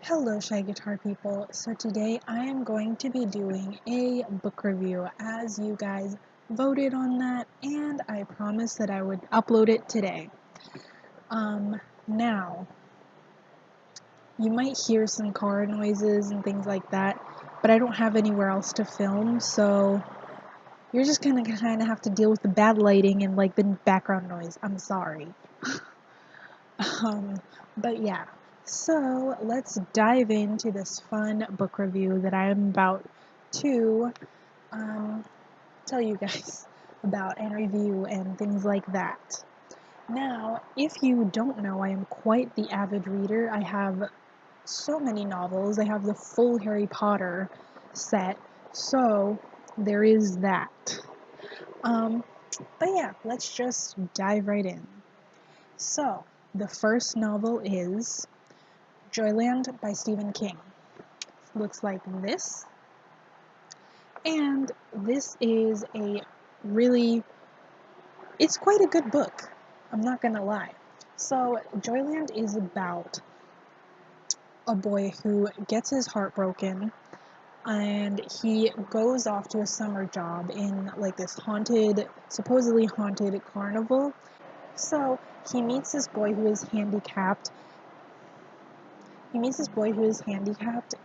Hello, Shy Guitar people. So today I am going to be doing a book review as you guys voted on that, and I promised that I would upload it today. Now, you might hear some car noises and things like that, but I don't have anywhere else to film, so you're just gonna kind of have to deal with the bad lighting and like the background noise. I'm sorry. But yeah, so let's dive into this fun book review that I'm about to tell you guys about and review and things like that. Now, if you don't know, I am quite the avid reader. I have so many novels. I have the full Harry Potter set, so there is that. Um, but yeah, let's just dive right in. So, the first novel is Joyland by Stephen King. Looks like this. And this is it's quite a good book. I'm not gonna lie. So, Joyland is about a boy who gets his heart broken and he goes off to a summer job in like this supposedly haunted carnival. So, he meets this boy who is handicapped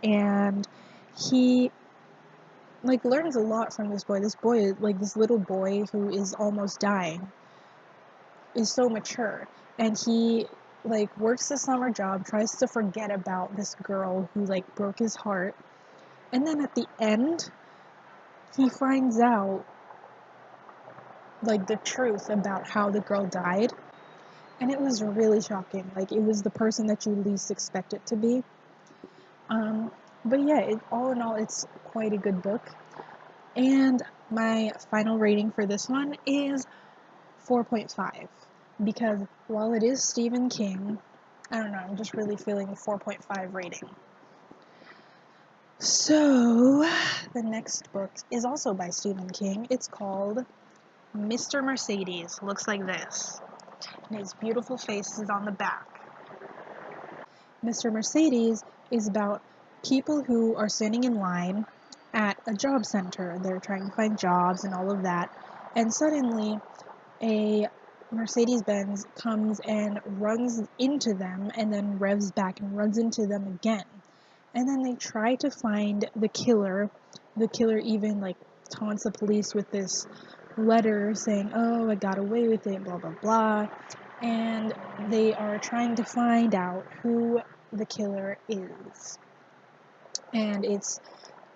and he like learns a lot from this boy. This little boy who is almost dying is so mature, and he like works the summer job, tries to forget about this girl who like broke his heart, and then at the end he finds out like the truth about how the girl died, and it was really shocking. Like it was the person that you least expect it to be. But yeah, all in all, it's quite a good book. And my final rating for this one is 4.5. Because while it is Stephen King, I don't know, I'm just really feeling the 4.5 rating. So, the next book is also by Stephen King. It's called Mr. Mercedes. Looks like this. And his beautiful face is on the back. Mr. Mercedes is about people who are standing in line at a job center. They're trying to find jobs and all of that. And suddenly, a Mercedes-Benz comes and runs into them and then revs back and runs into them again. And then they try to find the killer. The killer even like taunts the police with this letter saying, "Oh, I got away with it, blah blah blah." And they are trying to find out who the killer is. And it's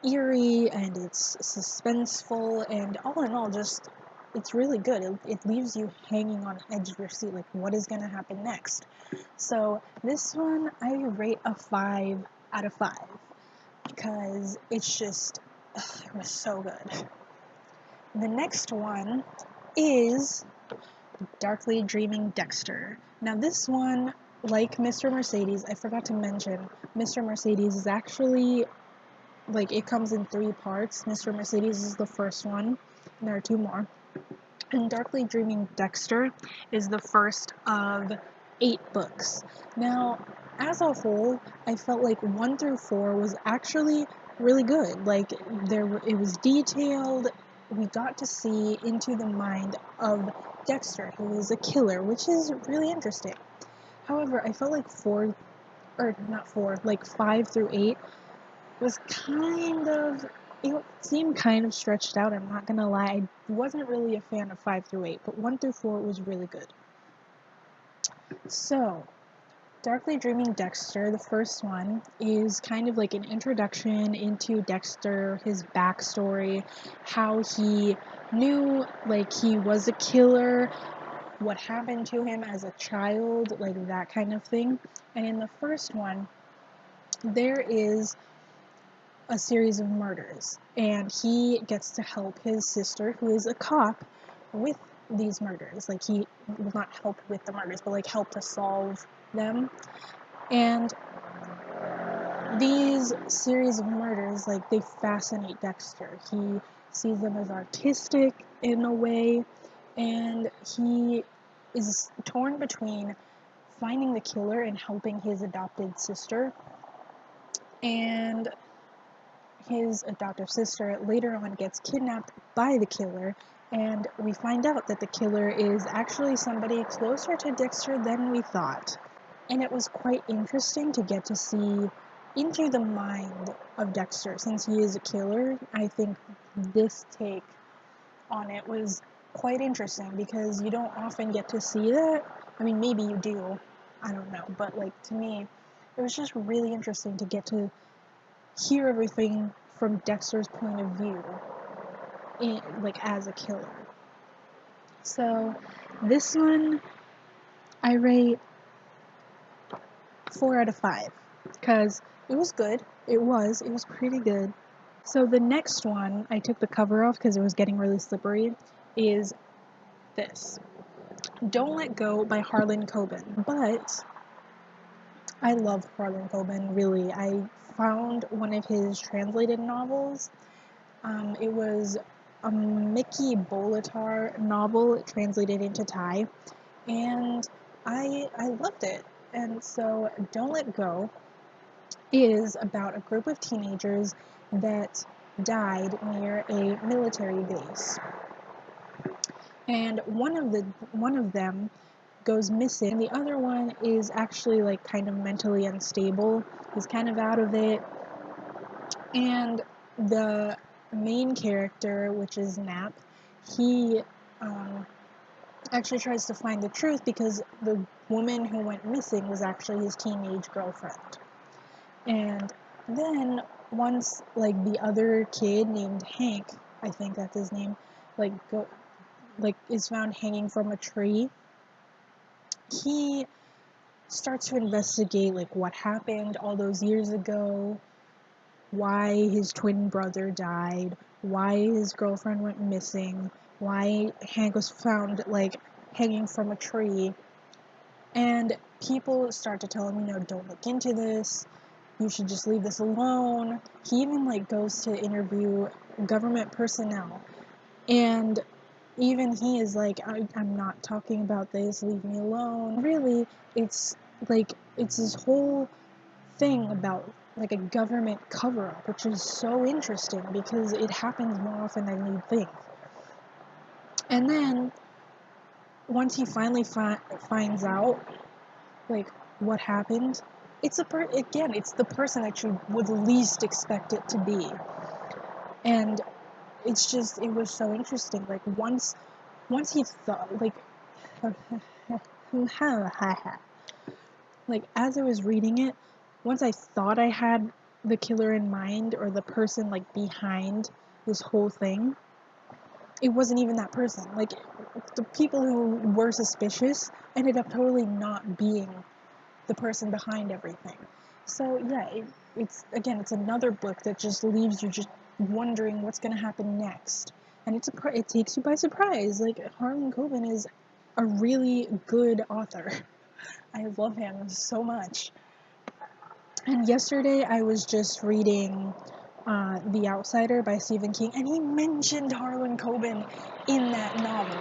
eerie and it's suspenseful, and all in all, just it's really good. It leaves you hanging on the edge of your seat, like what is going to happen next. So this one I rate a 5 out of 5 because it was so good. The next one is Darkly Dreaming Dexter. Now this one, like Mr. Mercedes, I forgot to mention, Mr. Mercedes is actually like it comes in 3 parts. Mr. Mercedes is the first one, and there are 2 more. And Darkly Dreaming Dexter is the first of 8 books. Now, as a whole, I felt like 1 through 4 was actually really good. Like it was detailed. We got to see into the mind of Dexter, who is a killer, which is really interesting. However, I felt like 5 through 8 was it seemed kind of stretched out, I'm not gonna lie. I wasn't really a fan of 5 through 8, but 1 through 4 was really good. So, Darkly Dreaming Dexter, the first one, is kind of like an introduction into Dexter, his backstory, how he knew, like, he was a killer, what happened to him as a child, like that kind of thing. And in the first one, there is a series of murders, and he gets to help his sister, who is a cop, with these murders. Like, he will not help with the murders, but like help to solve them. And these series of murders, like, they fascinate Dexter. He sees them as artistic in a way, and he is torn between finding the killer and helping his adopted sister. and his adoptive sister later on gets kidnapped by the killer, and we find out that the killer is actually somebody closer to Dexter than we thought. And it was quite interesting to get to see into the mind of Dexter. Since he is a killer, I think this take on it was quite interesting because you don't often get to see that. I mean, maybe you do, I don't know, but like to me, it was just really interesting to get to hear everything from Dexter's point of view, like as a killer. So this one I rate 4 out of 5 because it was good. It was pretty good. So the next one, I took the cover off because it was getting really slippery, is this. Don't Let Go by Harlan Coben. But I love Harlan Coben, really. I found one of his translated novels. It was a Mickey Bolitar novel translated into Thai, and I loved it. And so Don't Let Go is about a group of teenagers that died near a military base. And one of them goes missing, and the other one is actually like kind of mentally unstable. He's kind of out of it. And the main character, which is Nap, he actually tries to find the truth because the woman who went missing was actually his teenage girlfriend. And then once like the other kid named Hank, I think that's his name, is found hanging from a tree, he starts to investigate like what happened all those years ago, why his twin brother died, why his girlfriend went missing, why Hank was found like hanging from a tree. And people start to tell him, don't look into this, you should just leave this alone. He even like goes to interview government personnel, and even he is like, I'm not talking about this, leave me alone. Really, it's this whole thing about like a government cover-up, which is so interesting because it happens more often than you'd think. And then once he finally finds out like what happened, it's the person that you would least expect it to be. And it was so interesting. Like once he thought like as I was reading it, once I thought I had the killer in mind or the person like behind this whole thing, it wasn't even that person. Like the people who were suspicious ended up totally not being the person behind everything. So yeah, it's another book that just leaves you just wondering what's going to happen next, and it takes you by surprise. Like Harlan Coben is a really good author. I love him so much. And yesterday I was just reading The Outsider by Stephen King, and he mentioned Harlan Coben in that novel.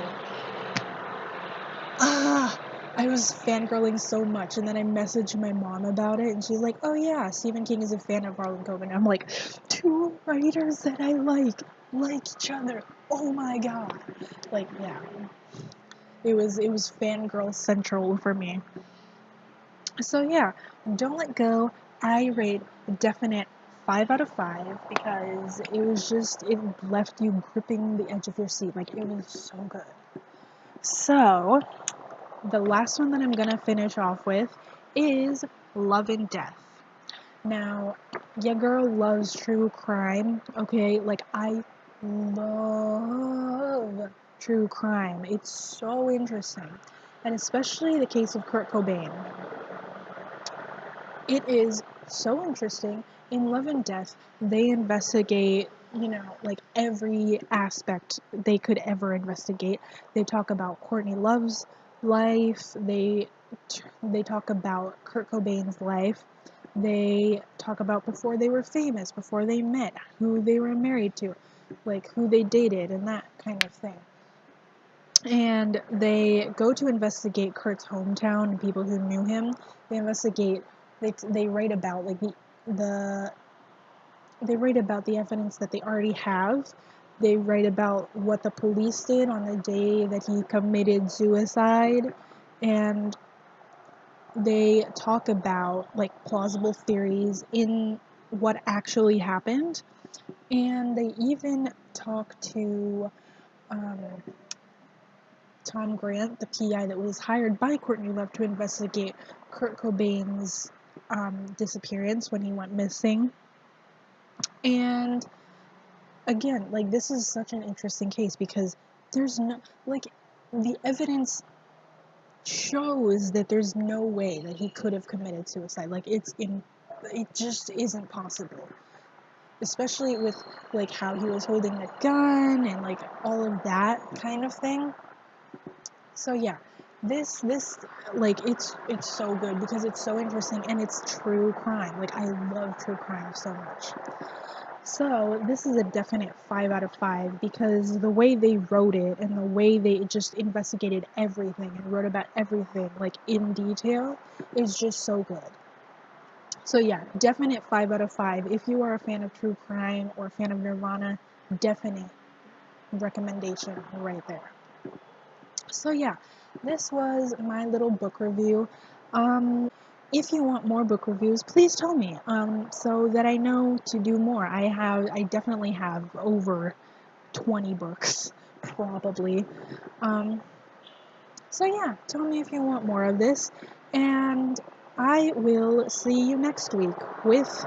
I was fangirling so much, and then I messaged my mom about it, and she's like, oh yeah, Stephen King is a fan of Harlan Coben. I'm like, two writers that I like each other. Oh my god. Like, yeah. It was fangirl central for me. So yeah, Don't Let Go, I rate a definite 5 out of 5 because it left you gripping the edge of your seat. Like, it was so good. So, the last one that I'm gonna finish off with is Love and Death. Now, your girl loves true crime, okay? Like, I love true crime. It's so interesting. And especially the case of Kurt Cobain. It is so interesting. In Love and Death, they investigate, like every aspect they could ever investigate. They talk about Courtney Love's life. They talk about Kurt Cobain's life. They talk about before they were famous, before they met, who they were married to, like who they dated, and that kind of thing. And they go to investigate Kurt's hometown and people who knew him. They investigate. They write about like the the they write about the evidence that they already have. They write about what the police did on the day that he committed suicide, and they talk about like plausible theories in what actually happened, and they even talk to um, Tom Grant, the PI that was hired by Courtney Love to investigate Kurt Cobain's disappearance when he went missing. And again, like, this is such an interesting case because there's no, like, the evidence shows that there's no way that he could have committed suicide. Like, it just isn't possible. Especially with, like, how he was holding the gun and, like, all of that kind of thing. So yeah, this like, it's so good because it's so interesting and it's true crime. Like, I love true crime so much. So this is a definite 5 out of 5 because the way they wrote it and the way they just investigated everything and wrote about everything, like, in detail, is just so good. So yeah, definite 5 out of 5. If you are a fan of true crime or a fan of Nirvana, definite recommendation right there. So yeah, this was my little book review. If you want more book reviews, please tell me, so that I know to do more. I definitely have over 20 books, probably. Um, so yeah, tell me if you want more of this, and I will see you next week with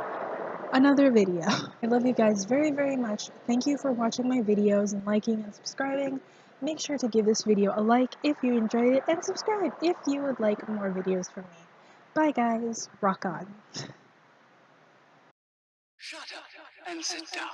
another video. I love you guys very, very much. Thank you for watching my videos and liking and subscribing. Make sure to give this video a like if you enjoyed it, and subscribe if you would like more videos from me. Bye guys, rock on. Shut up and sit down.